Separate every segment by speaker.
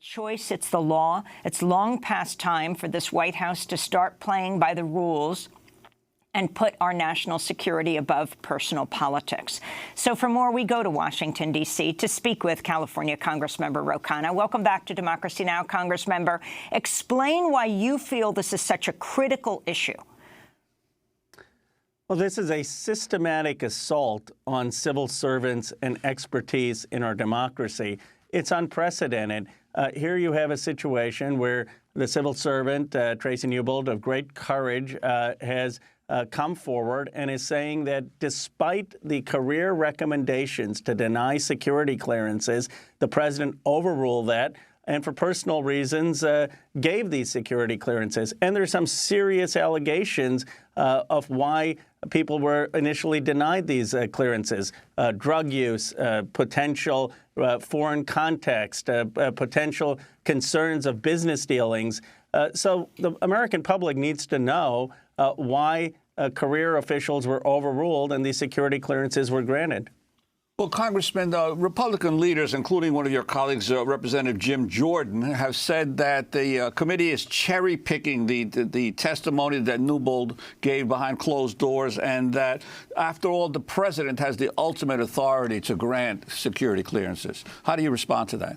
Speaker 1: choice, it's the law. It's long past time for this White House to start playing by the rules and put our national security above personal politics. So for more, we go to Washington, D.C. to speak with California Congressmember Khanna. Welcome back to Democracy Now!, Congressmember. Explain why you feel this is such a critical issue.
Speaker 2: Well, this is a systematic assault on civil servants and expertise in our democracy. It's unprecedented. Here you have a situation where the civil servant, Tracy Newbold, of great courage, has come forward and is saying that despite the career recommendations to deny security clearances, the president overruled that and for personal reasons gave these security clearances. And there's some serious allegations of why people were initially denied these clearances. Drug use, potential foreign context, potential concerns of business dealings. So the American public needs to know why career officials were overruled and these security clearances were granted.
Speaker 3: Well, Congressman, Republican leaders, including one of your colleagues, Representative Jim Jordan, have said that the committee is cherry-picking the testimony that Newbold gave behind closed doors, and that, after all, the president has the ultimate authority to grant security clearances. How do you respond to that?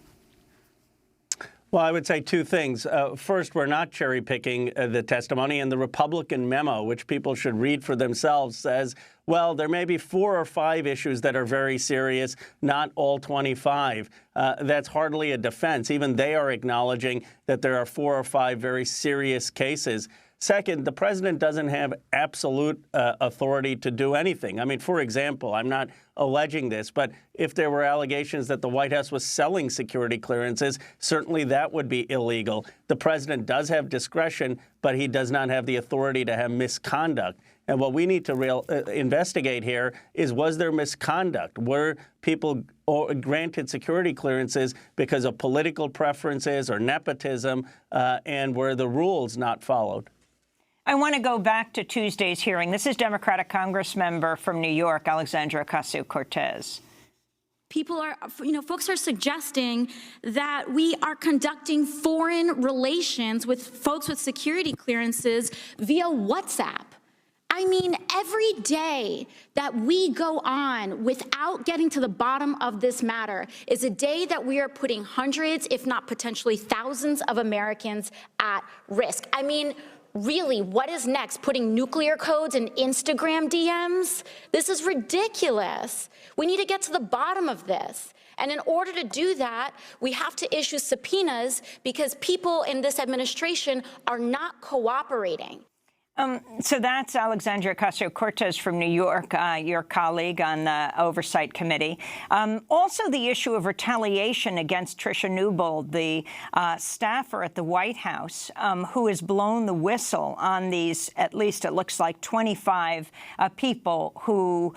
Speaker 2: Well, I would say two things. First, we're not cherry-picking the testimony, and the Republican memo, which people should read for themselves, says, well, there may be 4 or 5 issues that are very serious, not all 25. That's hardly a defense. Even they are acknowledging that there are 4 or 5 very serious cases. Second, the president doesn't have absolute authority to do anything. I mean, for example, I'm not alleging this, but if there were allegations that the White House was selling security clearances, certainly that would be illegal. The president does have discretion, but he does not have the authority to have misconduct. And what we need to investigate here is, was there misconduct? Were people granted security clearances because of political preferences or nepotism, and were the rules not followed?
Speaker 1: I want to go back to Tuesday's hearing. This is Democratic Congressmember from New York, Alexandria OcasioCortez.
Speaker 4: People are, folks are suggesting that we are conducting foreign relations with folks with security clearances via WhatsApp. I mean, every day that we go on without getting to the bottom of this matter is a day that we are putting hundreds, if not potentially thousands of Americans at risk. I mean, really, what is next? Putting nuclear codes in Instagram DMs? This is ridiculous. We need to get to the bottom of this. And in order to do that, we have to issue subpoenas because people in this administration are not cooperating.
Speaker 1: So that's Alexandria OcasioCortez from New York, your colleague on the Oversight Committee. Also, the issue of retaliation against Tricia Newbold, the staffer at the White House, who has blown the whistle on these, at least it looks like, 25 people who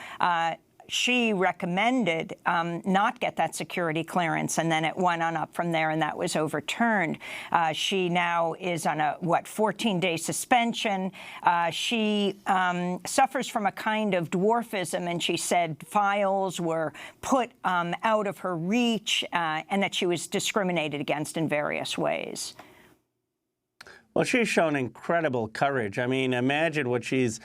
Speaker 1: she recommended not get that security clearance, and then it went on up from there, and that was overturned. She now is on a, 14-day suspension. She suffers from a kind of dwarfism, and she said files were put out of her reach and that she was discriminated against in various ways.
Speaker 2: Well, she's shown incredible courage. I mean, imagine what she's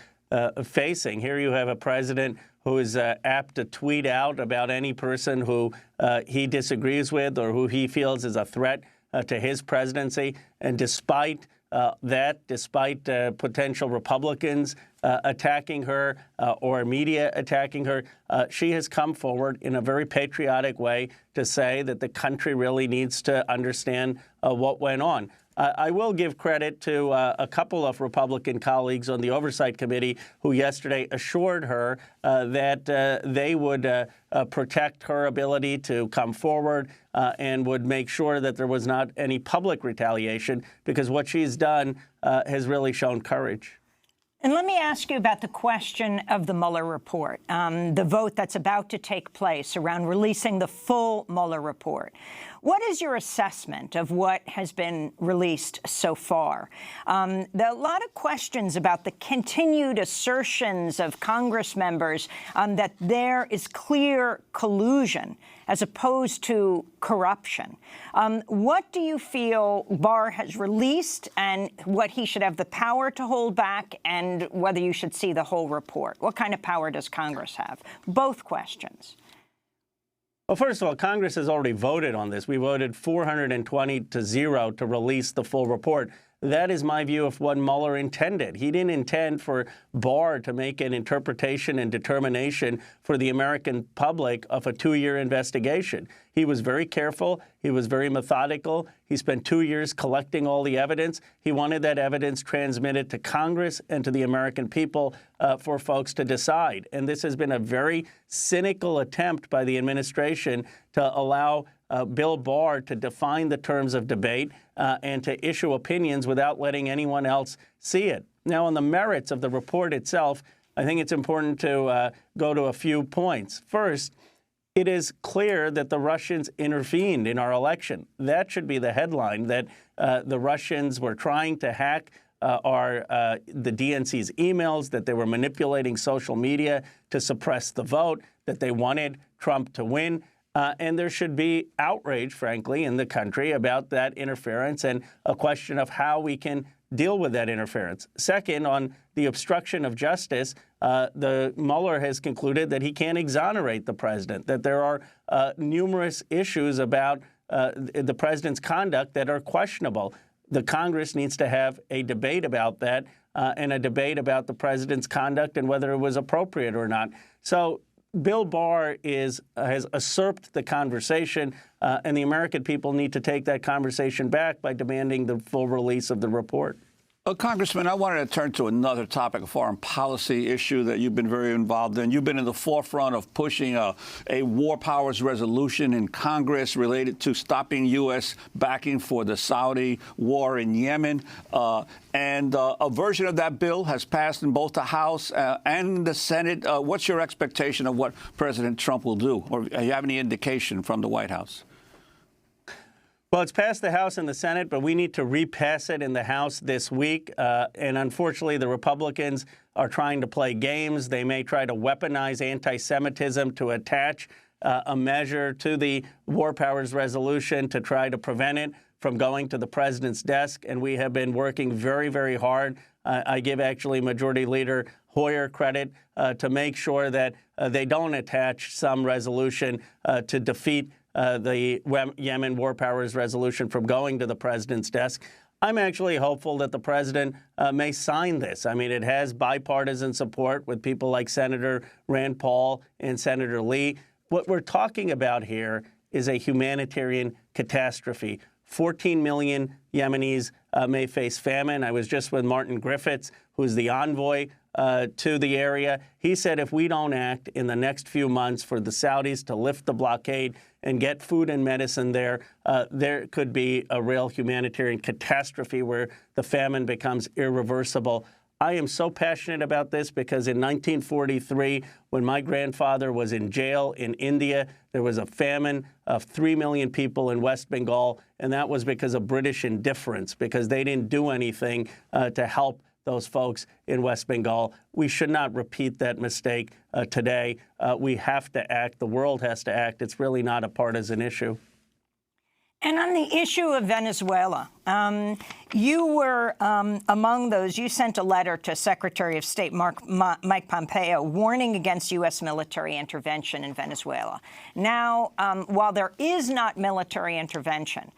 Speaker 2: facing. Here you have a president who is apt to tweet out about any person who he disagrees with or who he feels is a threat to his presidency. And despite despite potential Republicans attacking her or media attacking her, she has come forward in a very patriotic way to say that the country really needs to understand what went on. I will give credit to a couple of Republican colleagues on the Oversight Committee who yesterday assured her that they would protect her ability to come forward and would make sure that there was not any public retaliation, because what she's done has really shown courage.
Speaker 1: And let me ask you about the question of the Mueller report, the vote that's about to take place around releasing the full Mueller report. What is your assessment of what has been released so far? There are a lot of questions about the continued assertions of Congress members that there is clear collusion as opposed to corruption. What do you feel Barr has released and what he should have the power to hold back, and whether you should see the whole report? What kind of power does Congress have? Both questions.
Speaker 2: Well, first of all, Congress has already voted on this. We voted 420-0 to release the full report. That is my view of what Mueller intended. He didn't intend for Barr to make an interpretation and determination for the American public of a 2-year investigation. He was very careful. He was very methodical. He spent 2 years collecting all the evidence. He wanted that evidence transmitted to Congress and to the American people for folks to decide. And this has been a very cynical attempt by the administration to allow Bill Barr to define the terms of debate and to issue opinions without letting anyone else see it. Now, on the merits of the report itself, I think it's important to go to a few points. First, it is clear that the Russians intervened in our election. That should be the headline, that the Russians were trying to hack the DNC's emails, that they were manipulating social media to suppress the vote, that they wanted Trump to win. And there should be outrage, frankly, in the country about that interference and a question of how we can deal with that interference. Second, on the obstruction of justice, the Mueller has concluded that he can't exonerate the president, that there are numerous issues about the president's conduct that are questionable. The Congress needs to have a debate about that and a debate about the president's conduct and whether it was appropriate or not. So Bill Barr has usurped the conversation, and the American people need to take that conversation back by demanding the full release of the report.
Speaker 3: Congressman, I wanted to turn to another topic, a foreign policy issue that you've been very involved in. You've been in the forefront of pushing a war powers resolution in Congress related to stopping U.S. backing for the Saudi war in Yemen. And a version of that bill has passed in both the House and the Senate. What's your expectation of what President Trump will do? Or do you have any indication from the White House?
Speaker 2: Well, it's passed the House and the Senate, but we need to repass it in the House this week. And unfortunately, the Republicans are trying to play games. They may try to weaponize anti-Semitism to attach a measure to the war powers resolution to try to prevent it from going to the president's desk. And we have been working very, very hard. I give actually Majority Leader Hoyer credit to make sure that they don't attach some resolution to defeat the Yemen War Powers resolution from going to the president's desk. I'm actually hopeful that the president may sign this. I mean, it has bipartisan support with people like Senator Rand Paul and Senator Lee. What we're talking about here is a humanitarian catastrophe. 14 million Yemenis may face famine. I was just with Martin Griffiths, who's the envoy to the area. He said if we don't act in the next few months for the Saudis to lift the blockade and get food and medicine there, there could be a real humanitarian catastrophe where the famine becomes irreversible. I am so passionate about this because in 1943, when my grandfather was in jail in India, there was a famine of 3 million people in West Bengal, and that was because of British indifference, because they didn't do anything to help those folks in West Bengal. We should not repeat that mistake today. We have to act. The world has to act. It's really not a partisan issue.
Speaker 1: And on the issue of Venezuela, you were among those. You sent a letter to Secretary of State Mike Pompeo warning against U.S. military intervention in Venezuela. Now, while there is not military intervention,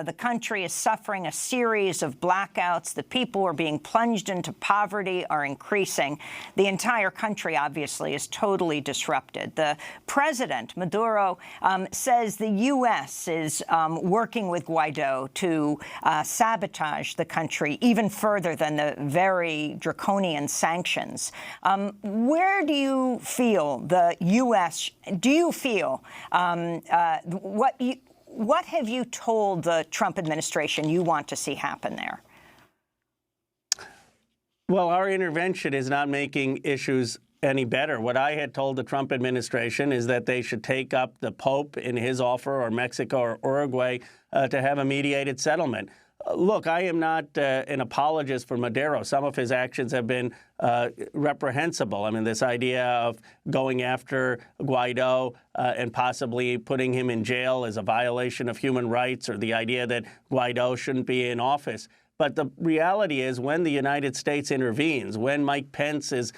Speaker 1: the country is suffering a series of blackouts. The people who are being plunged into poverty are increasing. The entire country, obviously, is totally disrupted. The president, Maduro, says the U.S. is working with Guaido to sabotage the country even further than the very draconian sanctions. Where do you feel the U.S. Do you feel what have you told the Trump administration you want to see happen there?
Speaker 2: Well, our intervention is not making issues any better. What I had told the Trump administration is that they should take up the Pope in his offer, or Mexico or Uruguay, to have a mediated settlement. Look, I am not an apologist for Maduro. Some of his actions have been reprehensible. I mean, this idea of going after Guaido and possibly putting him in jail is a violation of human rights, or the idea that Guaido shouldn't be in office. But the reality is, when the United States intervenes, when Mike Pence is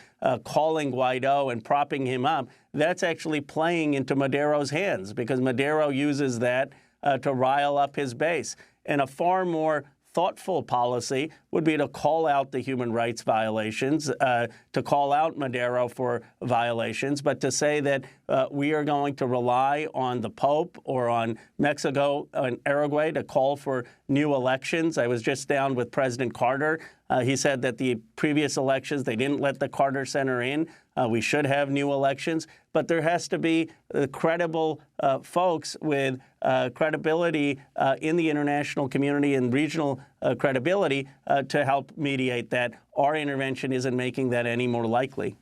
Speaker 2: calling Guaido and propping him up, that's actually playing into Maduro's hands, because Maduro uses that to rile up his base. And a far more thoughtful policy would be to call out the human rights violations, to call out Maduro for violations, but to say that we are going to rely on the Pope or on Mexico and Uruguay to call for new elections. I was just down with President Carter. He said that the previous elections, they didn't let the Carter Center in. We should have new elections, but there has to be credible folks with credibility in the international community and regional credibility to help mediate that. Our intervention isn't making that any more likely.